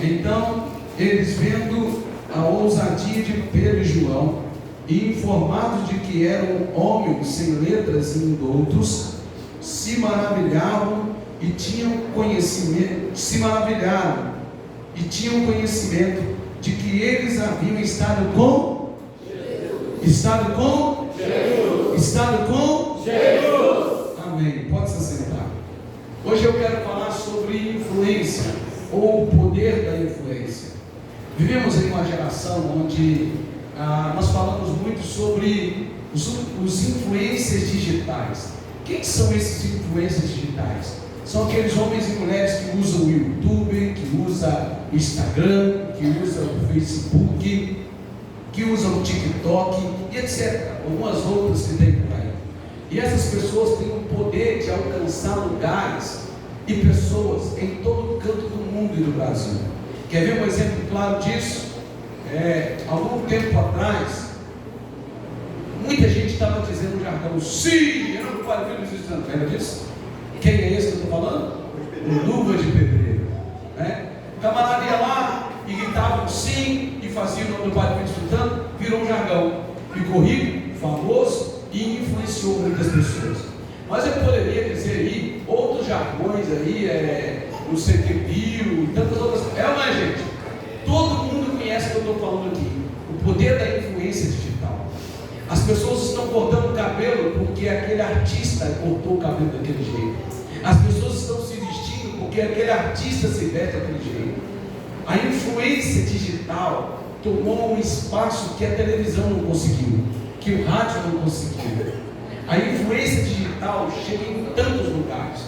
Então, eles vendo a ousadia de Pedro e João, e informados de que eram homens sem letras e indoutos, se maravilharam e tinham conhecimento, de que eles haviam estado com Jesus. Amém. Pode se assentar. Hoje eu quero falar sobre influência, ou o poder da influência. Vivemos em uma geração onde nós falamos muito sobre os influencers digitais. Quem são esses influencers digitais? São aqueles homens e mulheres que usam o YouTube, que usam o Instagram, que usam o Facebook, que usam o TikTok e etc. Algumas outras que tem por aí. E essas pessoas têm o poder de alcançar lugares e pessoas em todo canto do mundo e do Brasil. Quer ver um exemplo claro disso? Algum tempo atrás, muita gente estava dizendo no jargão, sim, eu não paro ver nos estudantes. Lembra disso? Quem é esse que eu estou falando? O Luva de Pedreiro. O camarada ia lá e gritava um sim e fazia o nome do Padre Espírito, virou um jargão. Ficou rico, famoso e influenciou muitas pessoas. Mas eu poderia dizer aí outros jargões aí, o CQBio e tantas outras coisas. Não é, gente? Todo mundo conhece o que eu estou falando aqui. O poder da influência digital. As pessoas estão cortando o cabelo porque aquele artista cortou o cabelo daquele jeito. As pessoas estão se vestindo porque aquele artista se veste daquele jeito. A influência digital tomou um espaço que a televisão não conseguiu, que o rádio não conseguiu. A influência digital chega em tantos lugares.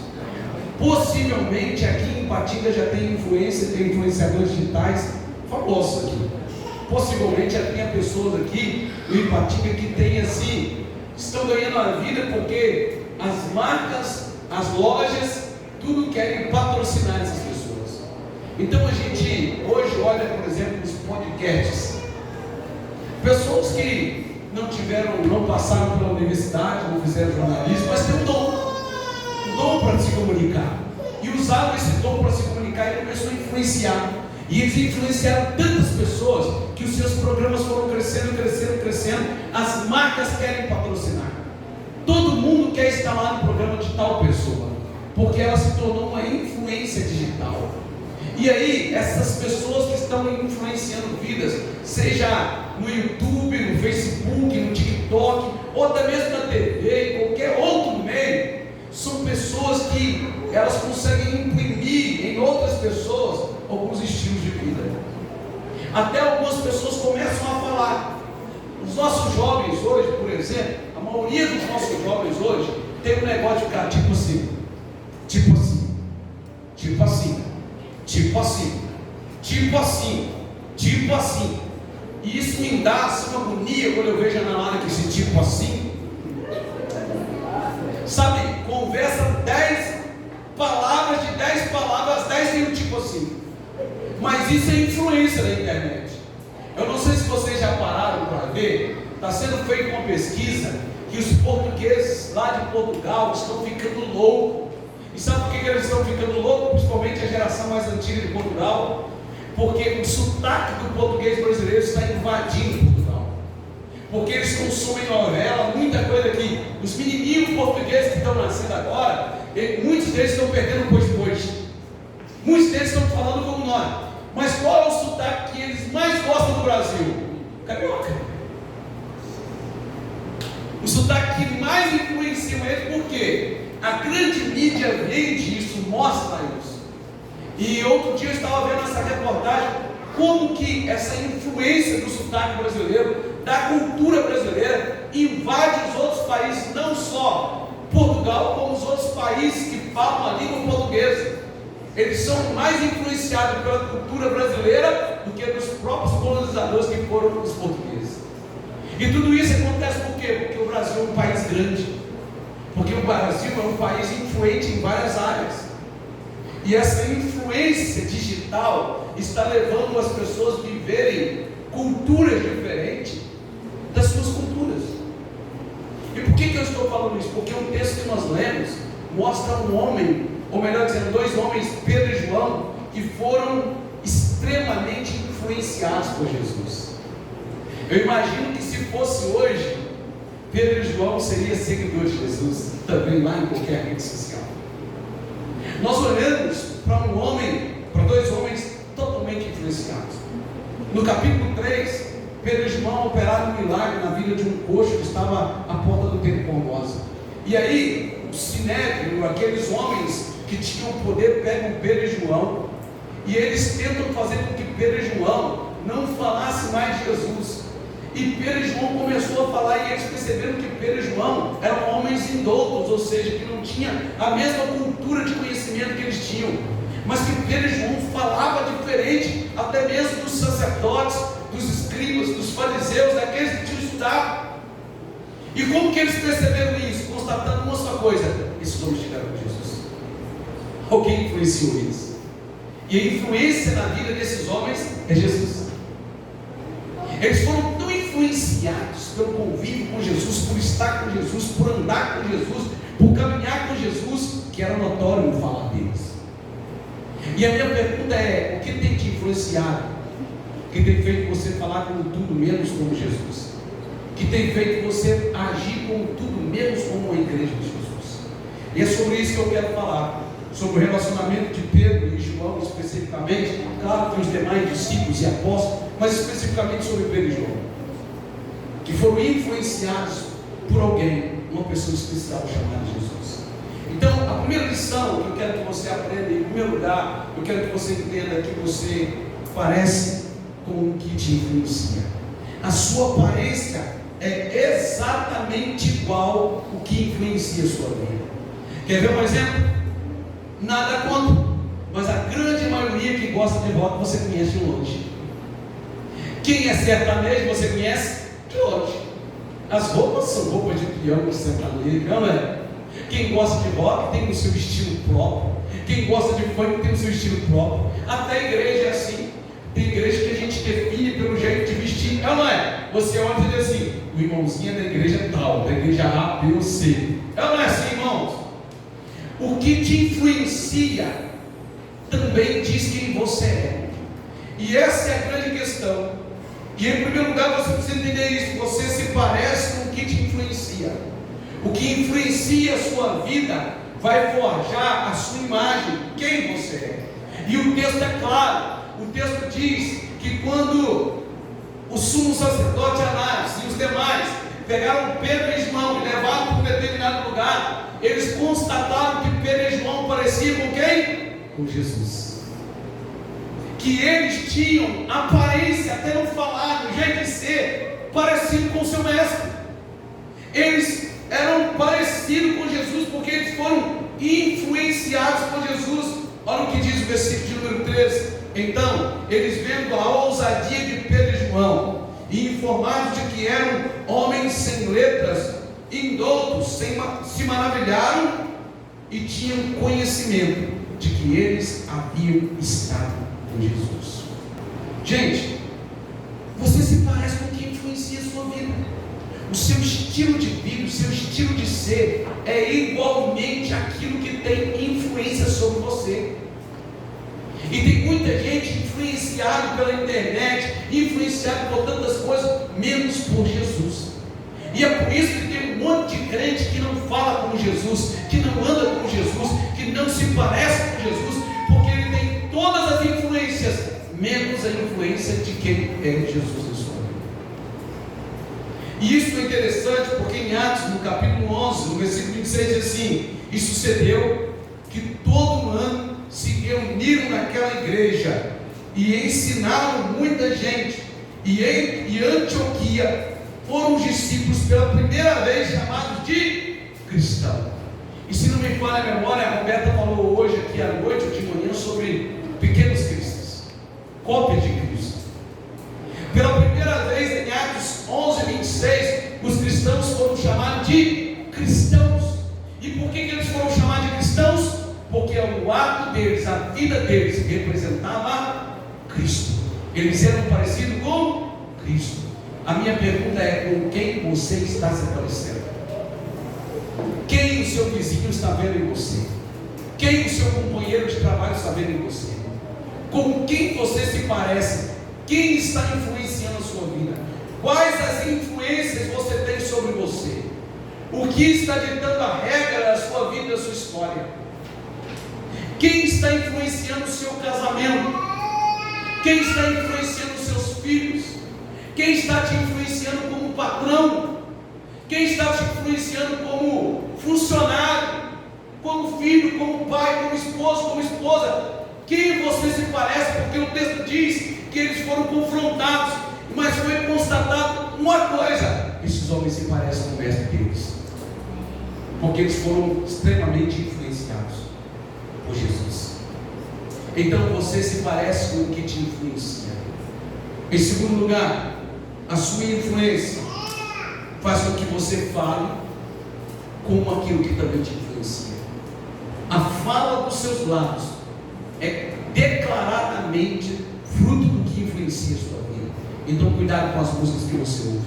Possivelmente aqui em Patinga já tem influenciadores digitais famosos aqui. Possivelmente já tenha pessoas aqui em Patinga que tem assim, estão ganhando a vida porque as marcas, as lojas, tudo querem patrocinar essas pessoas. Então a gente hoje olha, por exemplo, os podcasts. Pessoas que não passaram pela universidade, não fizeram jornalismo, mas têm um dom para se comunicar. E usaram esse dom para se comunicar e começou a influenciar. E eles influenciaram tantas pessoas que os seus programas foram crescendo. As marcas querem patrocinar. Todo mundo quer estar lá no programa de tal pessoa, porque ela se tornou uma influência digital. E aí, essas pessoas que estão influenciando vidas, seja no YouTube, no Facebook, no TikTok, ou até mesmo na TV, em qualquer outro meio, são pessoas que elas conseguem imprimir em outras pessoas alguns estilos de vida. Até algumas pessoas começam a falar. Os nossos jovens hoje, por exemplo, a maioria dos nossos jovens hoje tem um negócio de ficar tipo assim. E isso me dá assim, uma agonia quando eu vejo a Nalana com esse tipo assim. Sabe, conversa 10 palavras, de 10 palavras, 10 tem um tipo assim. Mas isso é influência na internet. Eu não sei se vocês já pararam para ver, está sendo feita uma pesquisa que os portugueses lá de Portugal estão ficando loucos. E sabe por que eles estão ficando loucos? Principalmente a geração mais antiga de Portugal. Porque o sotaque do português brasileiro está invadindo Portugal. Porque eles consomem novela, muita coisa aqui. Os menininhos portugueses que estão nascendo agora, muitos deles estão perdendo o pois. Muitos deles estão falando como nós. Mas qual é o sotaque que eles mais gostam do Brasil? Carioca. O sotaque que mais influencia eles, por quê? A grande mídia vende isso, mostra isso. E outro dia eu estava vendo essa reportagem, como que essa influência do sotaque brasileiro, da cultura brasileira, invade os outros países, não só Portugal, como os outros países que falam a língua portuguesa. Eles são mais influenciados pela cultura brasileira do que dos próprios colonizadores que foram os portugueses. E tudo isso acontece por quê? Porque o Brasil é um país grande. Porque o Brasil é um país influente em várias áreas. E essa influência digital está levando as pessoas a viverem culturas diferentes das suas culturas. E por que eu estou falando isso? Porque um texto que nós lemos mostra um homem, ou melhor dizendo, dois homens, Pedro e João, que foram extremamente influenciados por Jesus. Eu imagino que se fosse hoje, Pedro e João seriam seguidores de Jesus, também lá em qualquer rede social. Nós olhamos para dois homens totalmente influenciados. No capítulo 3, Pedro e João operaram um milagre na vida de um coxo que estava à porta do Templo Formosa. E aí, o Sinédrio, aqueles homens que tinham poder, pegam Pedro e João, e eles tentam fazer com que Pedro e João não falassem mais de Jesus. E Pedro e João começou a falar, e eles perceberam que Pedro e João eram homens indoutos, ou seja, que não tinham a mesma cultura de conhecimento que eles tinham, mas que Pedro e João falava diferente, até mesmo dos sacerdotes, dos escribas, dos fariseus, daqueles que tinham estudado. E como que eles perceberam isso? Constatando uma só coisa: esses homens chegaram com Jesus. Alguém influenciou eles. E a influência na vida desses homens é Jesus. Eles foram tão influenciados pelo convívio com Jesus, por estar com Jesus, por andar com Jesus, por caminhar com Jesus, que era notório o falar deles. E a minha pergunta é: o que tem te influenciado? O que tem feito você falar como tudo menos como Jesus? O que tem feito você agir como tudo menos como a igreja de Jesus? E é sobre isso que eu quero falar, sobre o relacionamento de Pedro e João especificamente, claro que os demais discípulos e apóstolos, mas especificamente sobre Pedro e João, que foram influenciados por alguém, uma pessoa especial chamada Jesus. Então, a primeira lição que eu quero que você aprenda, em primeiro lugar, eu quero que você entenda que você parece com o que te influencia. A sua aparência é exatamente igual o que influencia a sua vida. Quer ver um exemplo? Nada contra, mas a grande maioria que gosta de rock você conhece de longe. Quem é sertanejo você conhece de longe. As roupas são roupas de piano sertanejo, não é? Quem gosta de rock tem o seu estilo próprio. Quem gosta de funk tem o seu estilo próprio. Até a igreja é assim. Tem igreja que a gente define pelo jeito de vestir, não é? Você olha e diz assim: o irmãozinho é da igreja tal, da igreja A, B ou C. Não é assim, irmãos? O que te influencia também diz quem você é. E essa é a grande questão. E em primeiro lugar você precisa entender isso: você se parece com o que te influencia. O que influencia a sua vida vai forjar a sua imagem, quem você é. E o texto é claro. O texto diz que quando o sumo sacerdote Anás e os demais pegaram Pedro e João e levaram para um determinado lugar, eles constataram que Pedro e João pareciam com quem? Com Jesus. Que eles tinham aparência, até não falar, no jeito de ser, parecido com o seu mestre. Eles eram parecidos com Jesus porque eles foram influenciados por Jesus. Olha o que diz o versículo de número 13. Então, eles vendo a ousadia de Pedro e João, e informados de que eram homens sem letras, indoutos, se maravilharam e tinham conhecimento de que eles haviam estado com Jesus. Gente, você se parece com quem influencia a sua vida. O seu estilo de vida, o seu estilo de ser é igualmente aquilo que tem influência sobre você. E tem muita gente influenciada pela internet, influenciada por tantas coisas, menos por Jesus. E é por isso que tem um monte de crente que não fala como Jesus, que não anda como Jesus, que não se parece com Jesus, porque ele tem todas as influências, menos a influência de quem é Jesus na sua vida. E isso é interessante porque em Atos, no capítulo 11, no versículo 26, diz assim: e sucedeu que todo ano se reuniram naquela igreja e ensinaram muita gente, e em Antioquia foram os discípulos pela primeira vez chamados de cristãos. E se não me falha a memória, a Roberta falou hoje aqui à noite ou de manhã sobre pequenos cristos, cópias de Cristo. Pela primeira vez em Atos 11, 26, os cristãos foram chamados de cristãos. E por que eles foram chamados de cristãos? Porque o ato deles, a vida deles representava Cristo. Eles eram parecidos com Cristo. A minha pergunta é: com quem você está se parecendo? Quem o seu vizinho está vendo em você? Quem o seu companheiro de trabalho está vendo em você? Com quem você se parece? Quem está influenciando a sua vida? Quais as influências você tem sobre você? O que está ditando a regra da sua vida e da sua história? Quem está influenciando o seu casamento? Quem está influenciando os seus filhos? Quem está te influenciando como patrão? Quem está te influenciando como funcionário? Como filho, como pai, como esposo, como esposa? Quem você se parece? Porque o texto diz que eles foram confrontados, mas foi constatado uma coisa: esses homens se parecem com o mestre deles, porque eles foram extremamente influenciados por Jesus. Então você se parece com o que te influencia. Em segundo lugar, a sua influência faz com que você fale como aquilo que também te influencia. A fala dos seus lábios é declaradamente fruto do que influencia a sua vida. Então cuidado com as músicas que você ouve,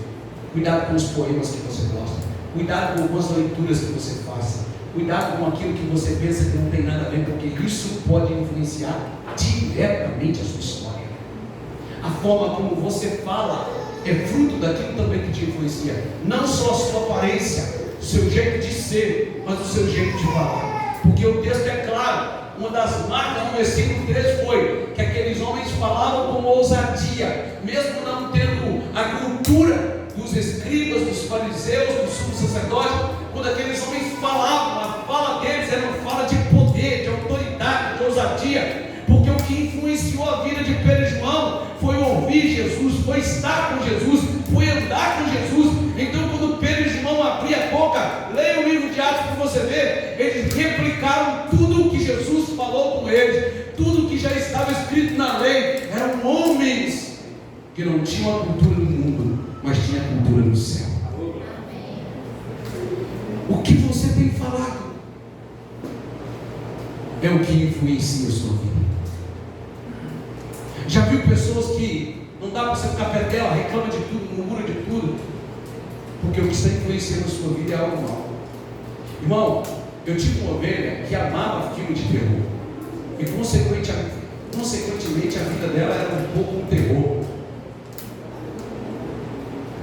cuidado com os poemas que você gosta, cuidado com algumas leituras que você faça, cuidado com aquilo que você pensa que não tem nada a ver, porque isso pode influenciar diretamente a sua história. A forma como você fala é fruto daquilo também que te influencia, não só a sua aparência, o seu jeito de ser, mas o seu jeito de falar, porque o texto é claro. Uma das marcas no versículo 3 foi que aqueles homens falavam com ousadia, mesmo não tendo a cultura dos escribas, dos fariseus, dos sumos sacerdotes. Quando aqueles homens falavam, a fala deles era uma fala de poder, de autoridade, de ousadia, porque o que influenciou a vida de Pedro e João foi ouvir Jesus, foi estar com Jesus, foi andar com Jesus. Então quando Pedro e João abriam a boca, leia o livro de Atos para você ver, eles replicaram tudo o que Jesus falou com eles, tudo que já estava escrito na lei. Eram homens que não tinham a cultura do mundo, mas tinham a cultura do céu. O que você tem falado é o que influencia a sua vida. Já viu pessoas que não dá para você ficar perto dela, reclama de tudo, murmura de tudo, porque o que está influenciando a sua vida é algo mal. Irmão, eu tive uma ovelha que amava filme de terror, e consequentemente a vida dela era um pouco um terror,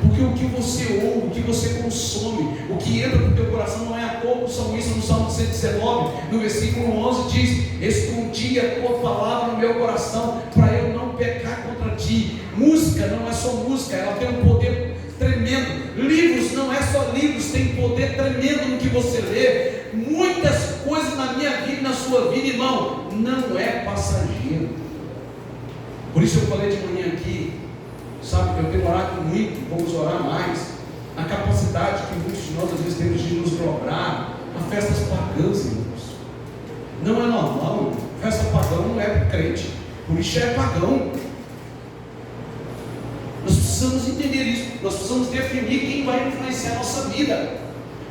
porque o que você ouve, o que você consome, o que entra no teu coração, não é à toa. O salmista no Salmo 119, no versículo 11 diz: escondi a tua palavra no meu coração, para eu não pecar contra ti. Música não é só música, ela tem um poder tremendo. Livros não é só livros, tem poder tremendo no que você lê. Muitas coisas na minha vida e na sua vida, irmão, não é passageiro. Por isso eu falei de manhã aqui, sabe, eu tenho orado muito, vamos orar mais, a capacidade que muitos de nós às vezes temos de nos dobrar a festas pagãs, irmãos. Não é normal, festa pagã não é para crente, por isso é pagão. Nós precisamos entender isso, nós precisamos definir quem vai influenciar a nossa vida,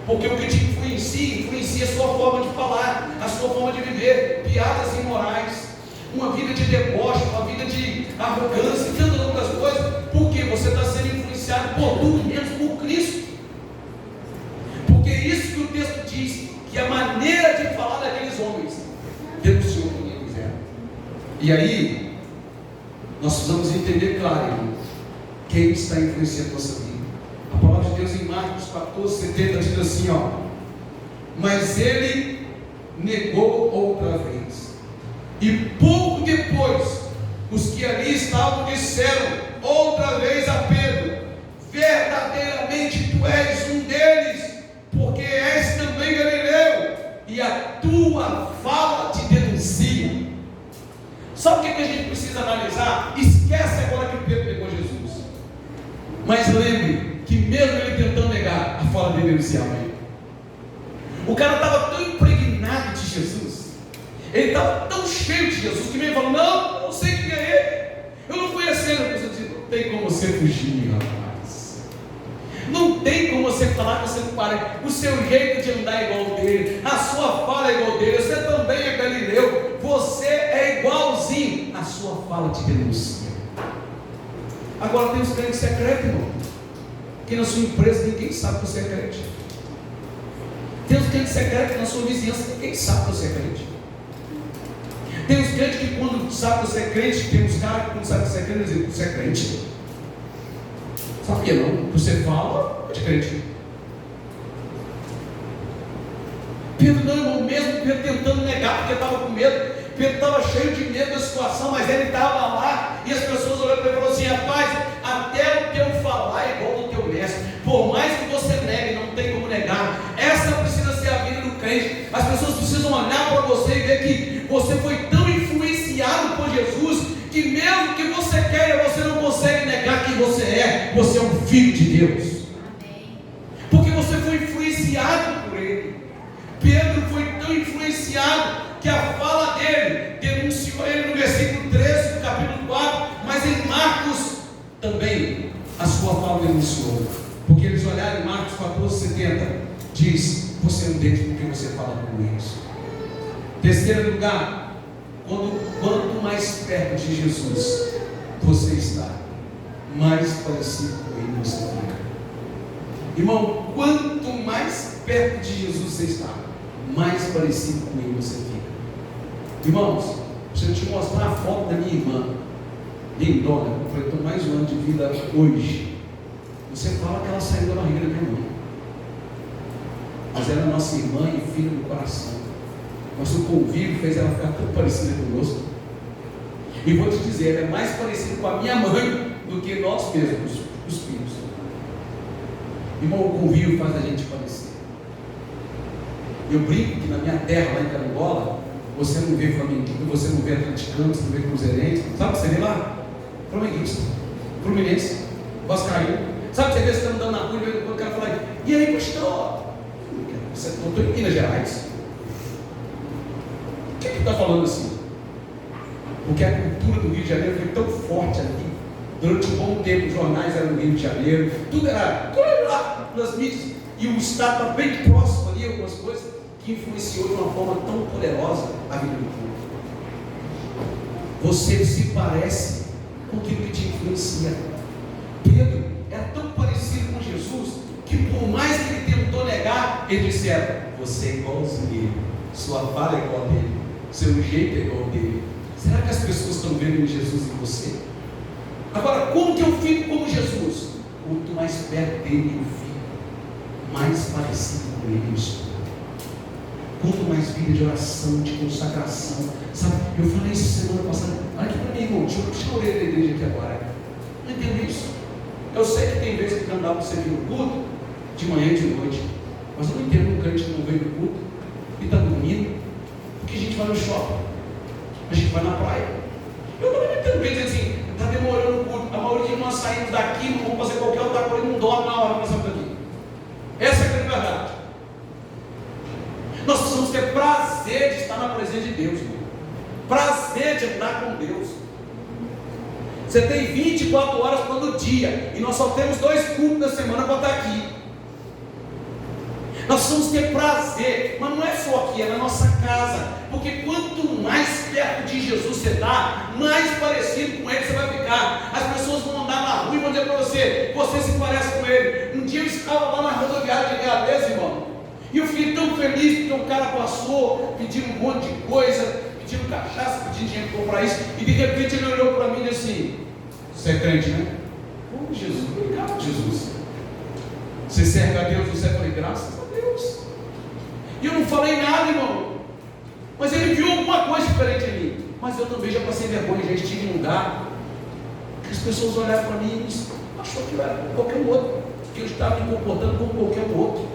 porque o que te influencia a sua forma de falar, a sua forma de viver, piadas imorais, uma vida de deboche, uma vida de arrogância e tantas outras coisas. Porque você está sendo influenciado por tudo menos por Cristo. Porque é isso que o texto diz, que a maneira de falar daqueles homens denunciou o que eles eram. E aí nós precisamos entender, claro, irmão, quem está influenciando a nossa vida. A palavra de Deus em Marcos 14:70 diz assim, ó: mas ele negou outra vez, e pouco depois os que ali estavam disseram outra vez a Pedro: verdadeiramente tu és um deles, porque és também galileu, e a tua fala te denuncia. Sabe o que a gente precisa analisar? Esquece agora que Pedro negou Jesus, mas lembre que mesmo ele tentando negar, a fala dele denunciava ele. O cara estava tão impregnado de Jesus, ele estava tão cheio de Jesus, que mesmo falou: não, não sei quem é ele, eu não conheci ele. Eu disse: não tem como você fugir, rapaz, não tem como você falar que você não parece, o seu jeito de andar é igual dele, a sua fala é igual dele, você também é galileu, você é igualzinho, a sua fala te denuncia. Agora tem os crentes secretos, irmão, que na sua empresa ninguém sabe que você é crente. Tem os crentes secretos que na sua vizinhança ninguém sabe que você é crente. Tem os crentes que quando sabe que você é crente, tem uns caras que quando sabe que você é crente, dizem, você é crente? Sabia não? Você fala, é de crente. Pedro não, irmão, mesmo Pedro tentando negar porque estava com medo. Pedro estava cheio de medo da situação, mas ele estava lá, e as pessoas olhando para ele e falaram assim, rapaz, até o teu falar é igual ao teu mestre, por mais que você negue, não tem como negar. Essa precisa ser a vida do crente. As pessoas precisam olhar para você e ver que você foi tão influenciado por Jesus, que mesmo que você queira, você não consegue negar quem você é. Você é um filho de Deus. Porque você foi influenciado por Ele. Pedro foi tão influenciado que a fala dele denunciou ele no versículo 13 do capítulo 4, mas em Marcos também a sua fala denunciou, porque eles olharam em Marcos 14:70, diz, você é um deles porque você fala com eles. Terceiro lugar, quanto mais perto de Jesus você está, mais parecido com Ele você fica. Irmão, quanto mais perto de Jesus você está, mais parecido com Ele você fica. Irmãos, deixa eu te mostrar a foto da minha irmã, lindona, completou mais um ano de vida hoje. Você fala que ela saiu da barriga da minha mãe, mas ela é nossa irmã e filha do coração. Nosso convívio fez ela ficar tão parecida conosco. E vou te dizer, ela é mais parecida com a minha mãe do que nós mesmos, os filhos. Irmão, o convívio faz a gente parecer. Eu brinco que na minha terra, lá em Carangola, você não vê flamenguista, você não vê atleticano, você não vê cruzeirense. Sabe o que você vê lá? Flamenguista, fluminense, vascaíno. Sabe o que você vê? Você está andando na rua e o cara fala, e aí, pastor? Você não estou em Minas Gerais. O que está falando assim? Porque a cultura do Rio de Janeiro foi tão forte ali. Durante um bom tempo, os jornais eram no Rio de Janeiro, tudo era lá nas mídias. E o Estado está bem próximo ali, algumas coisas, que influenciou de uma forma tão poderosa a vida do povo. Você se parece com aquilo que te influencia. Pedro era tão parecido com Jesus, que por mais que ele tentou negar, ele disseram, você é igualzinho dele, sua fala é igual a dele, seu jeito é igual a dele. Será que as pessoas estão vendo Jesus em você? Agora, como que eu fico como Jesus? Quanto mais perto dele eu fico, mais parecido com ele eu estou. Quanto mais vida de oração, de consagração. Sabe, eu falei isso semana passada. Olha aqui para mim, irmão, deixa eu orar da igreja aqui agora. Não entendo isso. Eu sei que tem vezes que não dá para você vir no culto, de manhã e de noite. Mas eu não entendo um crente que não veio no culto e está dormindo. Porque a gente vai no shopping, a gente vai na praia. Eu também não entendo bem dizer assim, está demorando o culto. A maioria de nós saímos daqui, não vamos fazer qualquer outra coisa, não dorme na hora que nós estamos aqui. Essa é a grande verdade. Nós precisamos ter prazer de estar na presença de Deus, irmão. Prazer de andar com Deus. Você tem 24 horas todo dia, e nós só temos 2 cultos na semana para estar aqui. Nós precisamos ter prazer, mas não é só aqui, é na nossa casa, porque quanto mais perto de Jesus você está, mais parecido com Ele você vai ficar. As pessoas vão andar na rua e vão dizer para você, você se parece com Ele. Um dia eu estava lá na rodoviária de Realeza, irmão, e eu fiquei tão feliz porque um cara passou, pedindo um monte de coisa, pedindo cachaça, pedindo dinheiro para comprar isso, e de repente ele olhou para mim e disse assim, você é crente, né? Oh, Jesus, obrigado, Jesus. Você serve a Deus, você falei, graças a Deus. E eu não falei nada, irmão, mas ele viu alguma coisa diferente em mim. Mas eu também já passei vergonha, já estive em um lugar que as pessoas olharam para mim e achou que eu era como qualquer outro, que eu estava me comportando como qualquer outro.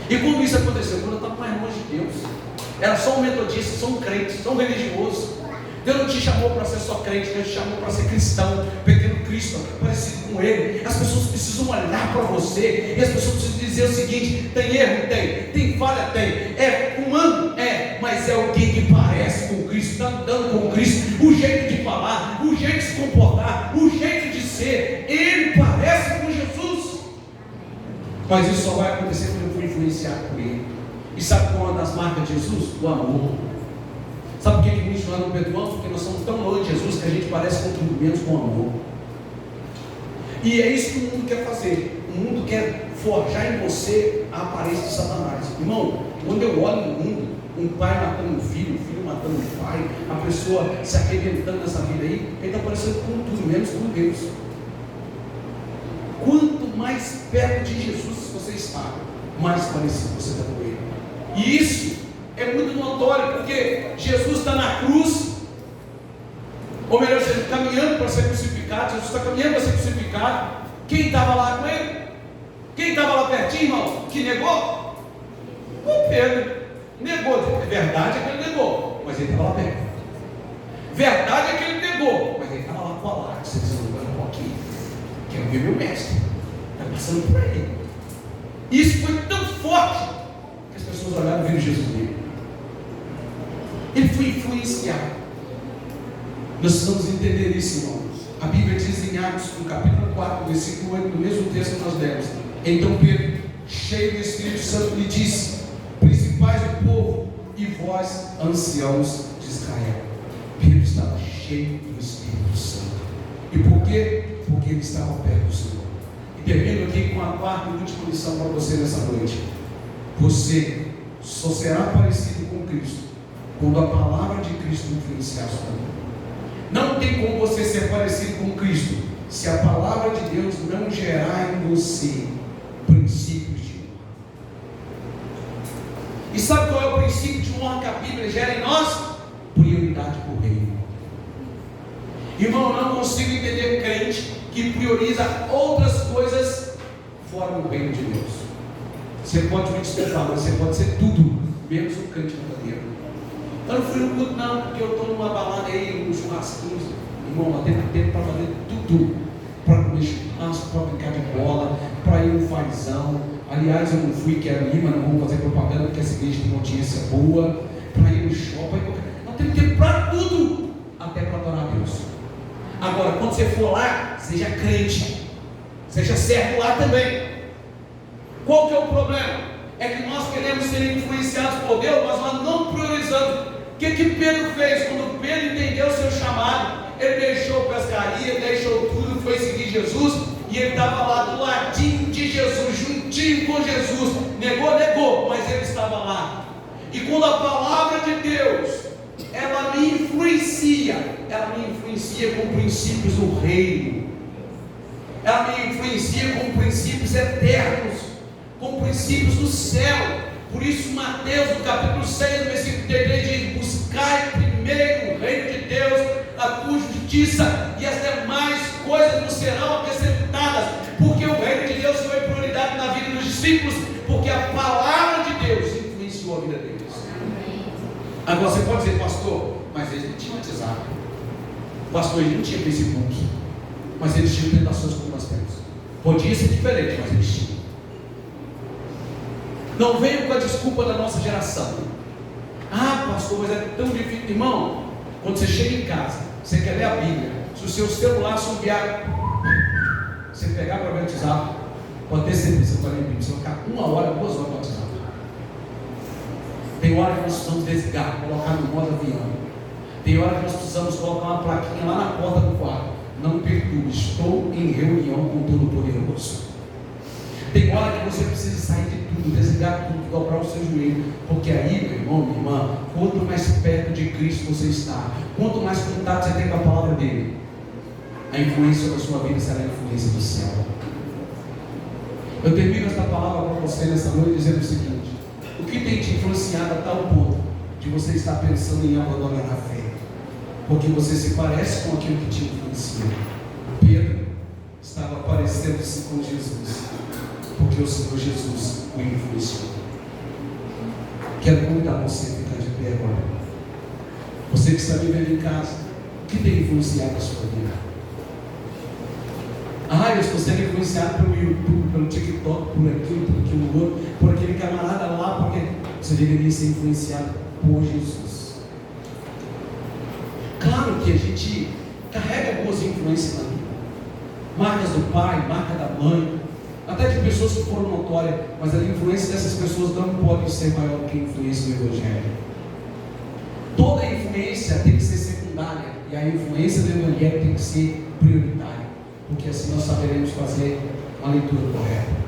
E quando isso aconteceu? Quando eu estava mais longe de Deus. Era só um metodista, só um crente, só um religioso. Deus não te chamou para ser só crente, Deus te chamou para ser cristão, perdendo Cristo, parecido com Ele. As pessoas precisam olhar para você, e as pessoas precisam dizer o seguinte: tem erro? Tem falha? Tem. É humano? É, mas é alguém que parece com Cristo, está andando com Cristo. O jeito de falar, o jeito de se comportar, o jeito de ser, ele parece com Jesus. Mas isso só vai acontecer quando eu for influenciado por Ele. E sabe qual é uma das marcas de Jesus? O amor. Sabe por que muitos nós não perdoamos? Porque nós somos tão longe de Jesus que a gente parece contribuir menos com amor. E é isso que o mundo quer fazer. O mundo quer forjar em você a aparência de Satanás. Irmão, quando eu olho no mundo, um pai matando um filho matando um pai, a pessoa se arrebentando nessa vida aí, ele está parecendo com tudo menos com Deus. Quanto mais perto de Jesus você está, mais parecido você está com Ele. E isso é muito notório, porque Jesus está na cruz, ou melhor, ele está caminhando para ser crucificado. Jesus está caminhando para ser crucificado. Quem estava lá com ele? Quem estava lá pertinho, irmão? Que negou? O Pedro. Negou. Verdade é que ele negou, mas ele estava lá perto. Verdade é que ele negou, mas ele estava lá com a lágrima. Você diz, não, aqui, quero ver meu mestre. Está passando por ele. Isso foi tão forte que as pessoas olharam e viram Jesus nele. Ele foi influenciado. Nós precisamos entender isso, irmãos. A Bíblia diz em Atos, no capítulo 4, versículo 8, no mesmo texto que nós lemos. Então Pedro, cheio do Espírito Santo, lhe disse: principais do povo e vós, anciãos de Israel. Pedro estava cheio do Espírito Santo. E por quê? Porque ele estava perto do Senhor. E termino aqui com a quarta e última lição para você nessa noite. Você só será parecido com Cristo quando a palavra de Cristo influenciar a sua vida. Não tem como você ser parecido com Cristo se a palavra de Deus não gerar em você princípios de honra. E sabe qual é o princípio de honra que a Bíblia gera em nós? Prioridade por reino. Irmão, eu não consigo entender crente que prioriza outras coisas fora do reino de Deus. Você pode me desculpar, mas você pode ser tudo, menos um crente verdadeiro. Eu não fui no culto não, porque eu estou numa balada aí, uns churrasquinhos. Irmão, lá tem tempo para fazer tudo. Para comer churrasco, para brincar de bola, para ir no fazão. Aliás, eu não fui, quero ir, mas não vamos fazer propaganda, porque essa igreja tem uma audiência boa. Para ir no shopping, nós temos tempo para tudo, até para adorar a Deus. Agora, quando você for lá, seja crente, seja certo lá também. Qual que é o problema? É que nós queremos ser influenciados por Deus, mas nós não priorizamos. O que Pedro fez? Quando Pedro entendeu o seu chamado, ele deixou a pescaria, deixou tudo, foi seguir Jesus, e ele estava lá do ladinho de Jesus, juntinho com Jesus. Negou, mas ele estava lá. E quando a palavra de Deus, ela me influencia com princípios do reino, ela me influencia com princípios eternos, com princípios do céu. Por isso Mateus, no capítulo 6, versículo 3, diz: buscai primeiro o reino de Deus, a tua justiça, e as demais coisas nos serão acrescentadas. Porque o reino de Deus foi prioridade na vida dos discípulos, porque a palavra de Deus influenciou a vida deles. Agora você pode dizer: pastor, mas eles não tinham WhatsApp, pastor, eles não tinham Facebook, mas eles tinham tentações como nós temos. Podia ser diferente, mas eles tinham. Não venham com a desculpa da nossa geração. Ah, pastor, mas é tão difícil. Irmão, quando você chega em casa, você quer ler a Bíblia, se o seu celular assobiar, você pegar para ver o WhatsApp, pode ter certeza que você vai ler a Bíblia, você vai ficar 1 hora, 2 horas no WhatsApp. Tem hora que nós precisamos desligar, colocar no modo avião. Tem hora que nós precisamos colocar uma plaquinha lá na porta do quarto: não perturbe, estou em reunião com o Todo-Poderoso. Tem hora que você precisa sair de tudo, desligar tudo, dobrar o seu joelho, porque aí, meu irmão, minha irmã, quanto mais perto de Cristo você está, quanto mais contato você tem com a palavra dele, a influência da sua vida será a influência do céu. Eu termino esta palavra para você nessa noite dizendo o seguinte: o que tem te influenciado a tal ponto de você estar pensando em abandonar a fé? Porque você se parece com aquilo que te influencia. Pedro estava parecendo-se com Jesus, porque o Senhor Jesus o influenciou. Quero convidar você a ficar de pé agora. Você que está vivendo em casa, o que tem influenciado a sua vida? Ah, eu estou sendo influenciado pelo YouTube, pelo TikTok, por aquilo, por aquilo outro, por aquele camarada lá, porque você deveria ser influenciado por Jesus. Claro que a gente carrega boas influências na vida, marcas do pai, marca da mãe, até de pessoas que foram notórias, mas a influência dessas pessoas não pode ser maior do que a influência do Evangelho. Toda influência tem que ser secundária, e a influência do Evangelho tem que ser prioritária, porque assim nós saberemos fazer a leitura correta.